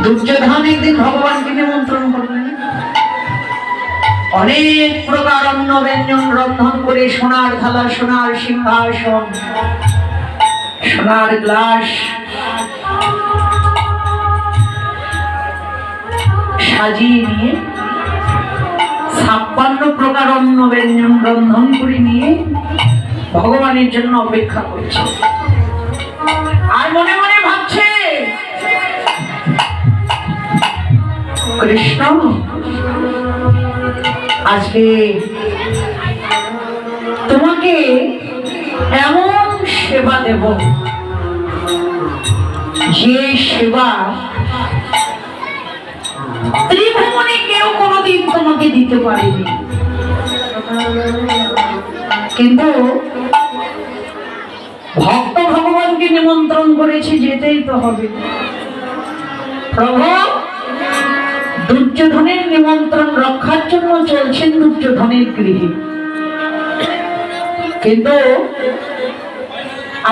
দুর্যোধন একদিন ভগবানকে নিমন্ত্রণ করলেন, অনেক প্রকার অন্ন ব্যঞ্জন রন্ধন করে সোনার থালা, সোনার সিংহাসন, সোনার গ্লাস সাজিয়ে নিয়ে 56 প্রকার অন্ন ব্যঞ্জন রন্ধন করে নিয়ে ভগবানের জন্য অপেক্ষা করছে। আর মনে মনে ভাবছে, কৃষ্ণ আজকে তোমাকে এমন সেবা দেব যে সেবা ত্রিভুবনে কেউ কোনোদিন তোমাকে দিতে পারেনি। কিন্তু ভক্ত ভগবানকে নিমন্ত্রণ করেছে, যেতেই তো হবে। প্রভু দুর্যোধনের নিমন্ত্রণ রক্ষার জন্য চলছেন দুর্যোধনের গৃহে, কিন্তু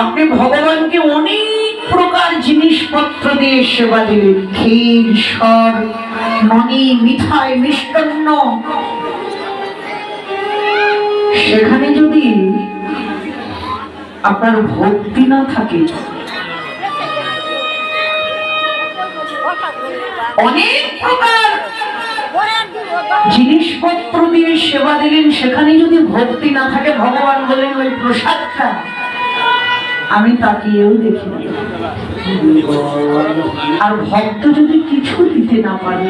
আপনি ভগবানকে অনেক প্রকার জিনিসপত্র দিয়ে সেবা দিলেন, ক্ষীর, সর, মণি, মিঠাই, মিষ্টান্ন। সেখানে যদি আপনার ভক্তি না থাকে, অনেক প্রকার জিনিসপত্র দিয়ে সেবা দিলেন, সেখানে যদি ভক্তি না থাকে, ভগবান বলেন ওই প্রসাদটা আমি তাকিয়েও দেখি। আর ভক্ত যদি কিছু দিতে না পারে,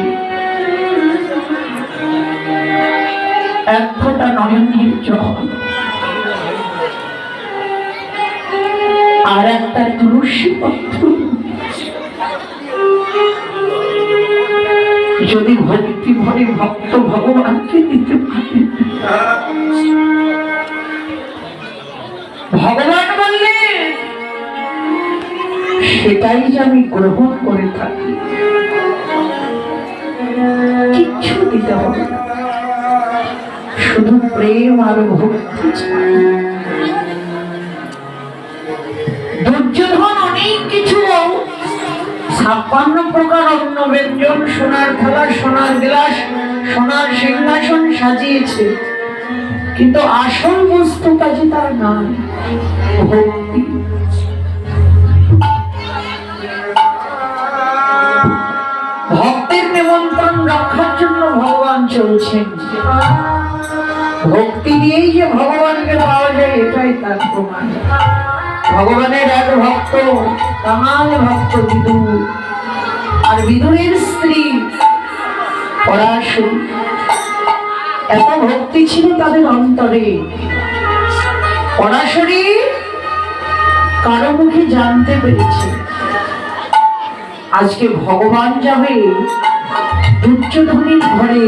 এক ফোঁটা নয়নের জল আর একটা তুলসী পত্র যদি ভক্তি ভরে ভক্ত ভগবানকে দিতে পারে, ভগবান বললে সেটাই যে আমি গ্রহণ করে থাকি, কিচ্ছু দিতে হবে না, শুধু প্রেম আর ভক্তি চাই। দুর্যোধন অনেক কিছু 56 প্রকার অন্ন ব্যঞ্জন, সোনার থালা, সোনার গ্লাস, সোনার সিংহাসন সাজিয়েছে, কিন্তু আসল বস্তু কাজে তার নাই, ভক্তি। ভক্তের নিমন্ত্রণ রক্ষার জন্য ভগবান চলছেন। ভক্তি দিয়েই যে ভগবানকে পাওয়া যায়, এটাই তার প্রমাণ। ভগবানের এক ভক্ত, কামাল ভক্ত বিদুর, আর বিদুরের স্ত্রী পরাশর, এত ভক্তি ছিল তাদের অন্তরে। পরাশরী কারো মুখে জানতে পেরেছে আজকে ভগবান যাবে দুর্যোধনের ঘরে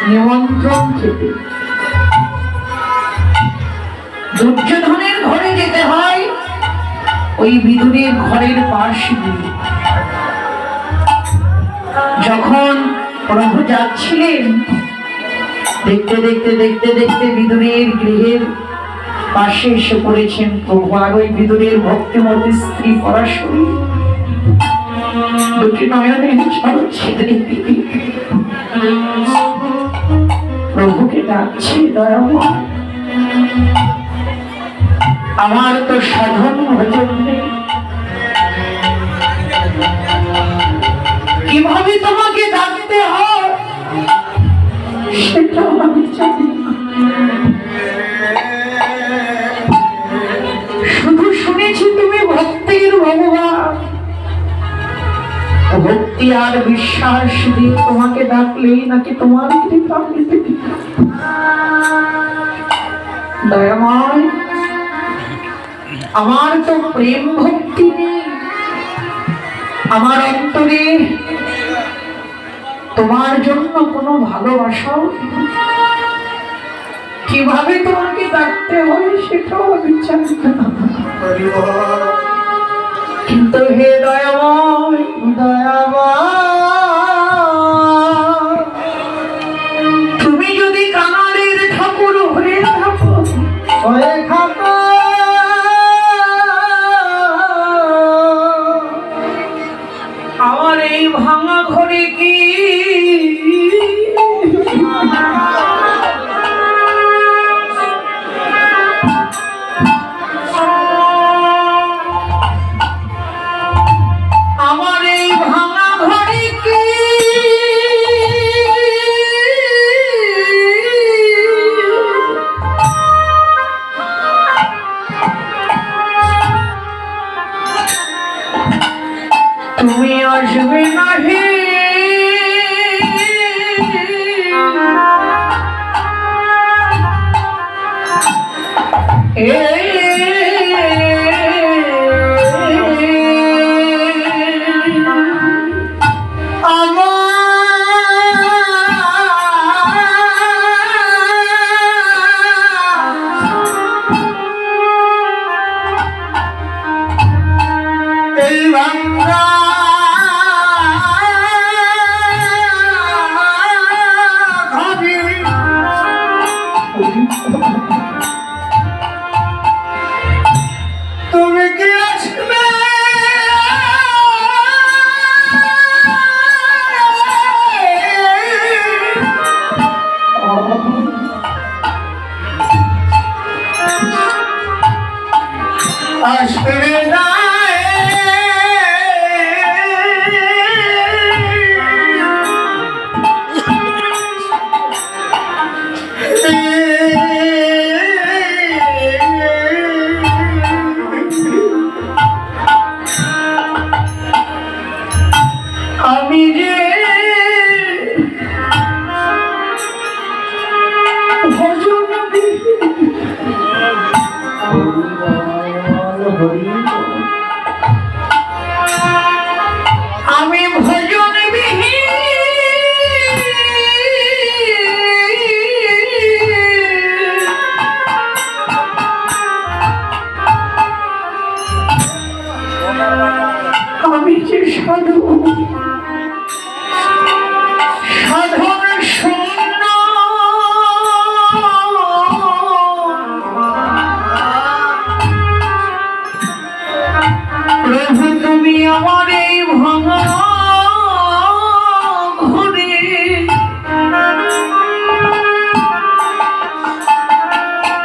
নিমন্ত্রণ খেতে। দুর্যোধনের ঘরে যেতে হয় ওই বিদুরের ঘরের পাশ দিয়ে। যখন প্রভু যাচ্ছিলেন, দেখতে দেখতে দেখতে দেখতে বিদুরের গৃহের পাশে এসে পড়েছেন প্রভু। আর ওই বিদুরের ভক্তিমতী স্ত্রী পরাশরী দুটি নয়নে জল ছেড়ে প্রভুকে ডাকছে, দয়াময় আমার তো সাধন ভজন নেই, কিভাবে তোমাকে ডাকতে হয় সেটা আমি জানি না, শুধু শুনেছি তুমি ভক্তির ভগবান। ভক্তি আর বিশ্বাস দিয়ে তোমাকে ডাকলেই নাকি তোমার কৃপা পেতে। দয়াময় আমার তো প্রেম ভক্তি নেই, আমার অন্তরে তোমার জন্য কোনো ভালোবাসাও, কিভাবে তোমাকে ডাকতে হয় সেটাও আমি জানি না। কিন্তু হে দয়াময়, দয়াময় তুমি যদি কানাড়ের ঠাকুর হয়ে থাকো, আমার এই ভাঙা ঘরে কি আমার এই ভাঙা ঘরে কি তুমি আসবে না হে তুমি কি আসবে আসবে না আমি যে আমি ভজন আমি যে সাধু সাধন শূন্য প্রভু তুমি আমার এই ভাঙা ঘরে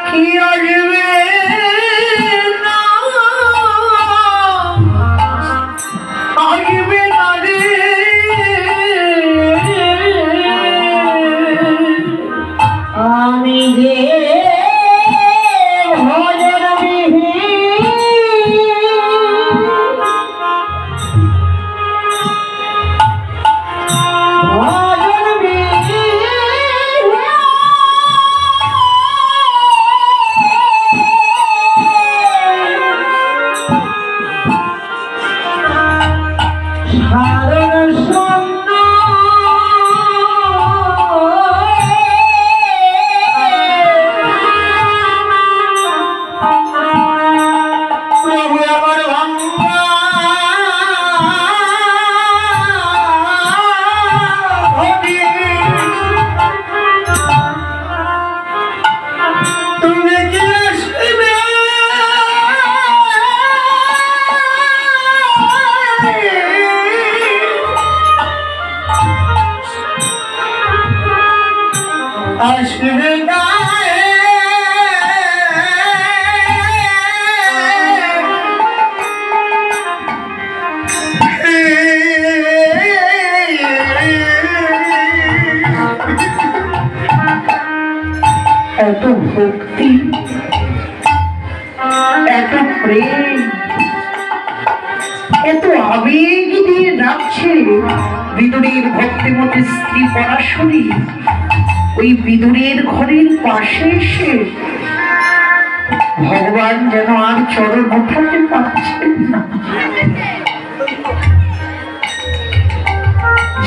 কি আসবে না আসবে না রে আমি যে ভজন আসবে না এত ভক্তি এত প্রেম এত আবেগ দিয়ে ডাকছে বিদুরের ভক্তিমতী স্ত্রী পরাশরী ওই বিদুরের ঘরের পাশে এসে ভগবান যেন আর চরণ ওঠাতে পারছেন না।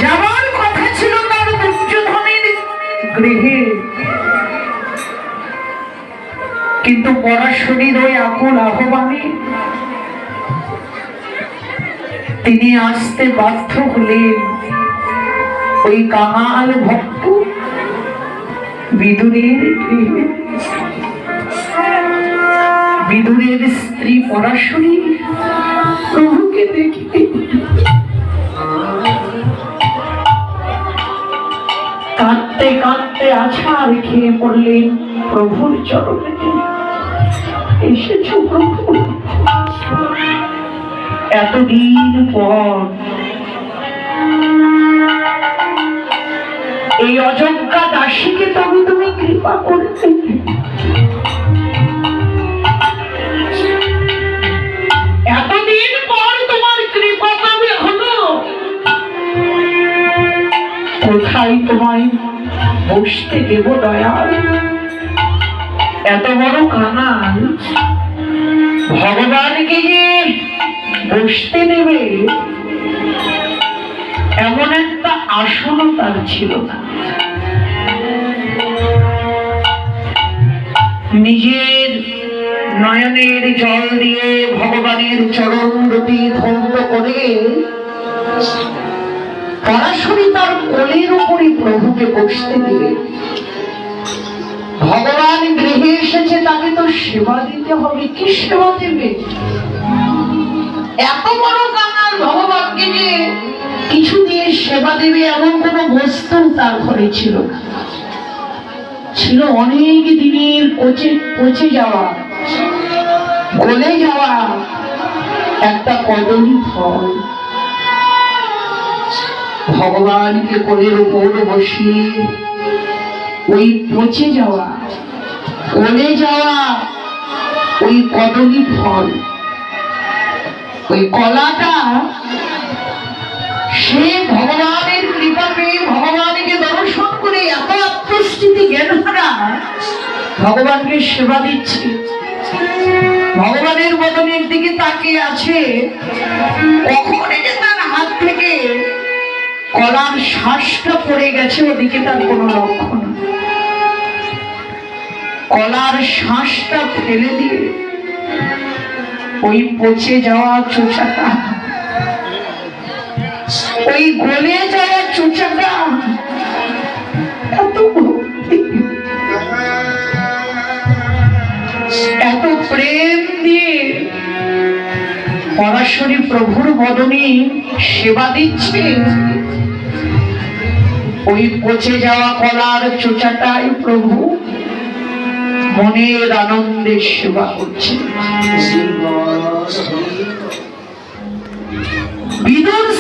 যাওয়ার কথা ছিল তার দুর্যোধনের গৃহে, কিন্তু পরাশরীর ওই আকুল আহ্বানে তিনি আসতে বাধ্য হলেন ওই কাঙাল ভক্ত বিদুরের গৃহে। বিদুরের স্ত্রী পরাশরী প্রভুকে দেখে আছাড় খেয়ে পড়লেন প্রভুর চরণে। এসেছো প্রভু, এতদিন পর এই অযোগ্যা দাসীকে তবে তুমি কৃপা করতে। এতদিন পর তোমার কৃপা তবে হলো, কোথায় তোমায় বসতে দেব দয়াল? এত বড় কানাল ভগবানকে যে বসতে দেবে এমন একটা আসনও তার ছিল না। নিজের নয়নের জল দিয়ে ভগবানের চরণ দুটি ধৌত করে সরাসরি তার কোলের উপরে প্রভুকে বসতে দিবে। ভগবান গৃহে এসেছে, তাকে তো সেবা দিতে হবে। কি সেবা দেবে? এত বড় কাঙাল ভগবানকে যে কিছু দিয়ে সেবা দেবে এমন কোন বস্তু তার ঘরে ছিল না। ছিল অনেক দিনের পচে যাওয়া, গলে যাওয়া একটা কদলী ফল। ভগবানকে কোলের উপর বসিয়ে ওই পচে যাওয়া, গলে যাওয়া ওই কদলী ফল, ওই কলাটা সে ভগবানের কৃপা পেয়ে ভগবানকে দর্শন করে এত আত্মস্থিতি জ্ঞান হারা ভগবানকে সেবা দিচ্ছে, ভগবানের বদনের দিকে তাকিয়ে আছে। কখন যে তার হাত থেকে কলার শ্বাসটা পড়ে গেছে ওদিকে তার কোনো লক্ষ্য না। কলার শ্বাসটা ফেলে দিয়ে ওই পচে যাওয়া চোচাটা, ওই গলে যাওয়া চোচাটা এত ভক্তি, এত প্রেম দিয়ে সরাসরি প্রভুর বদনে সেবা দিচ্ছে। ওই পচে যাওয়া কলার চোচাটাই প্রভু মনের আনন্দে সেবা করছে। বিদুর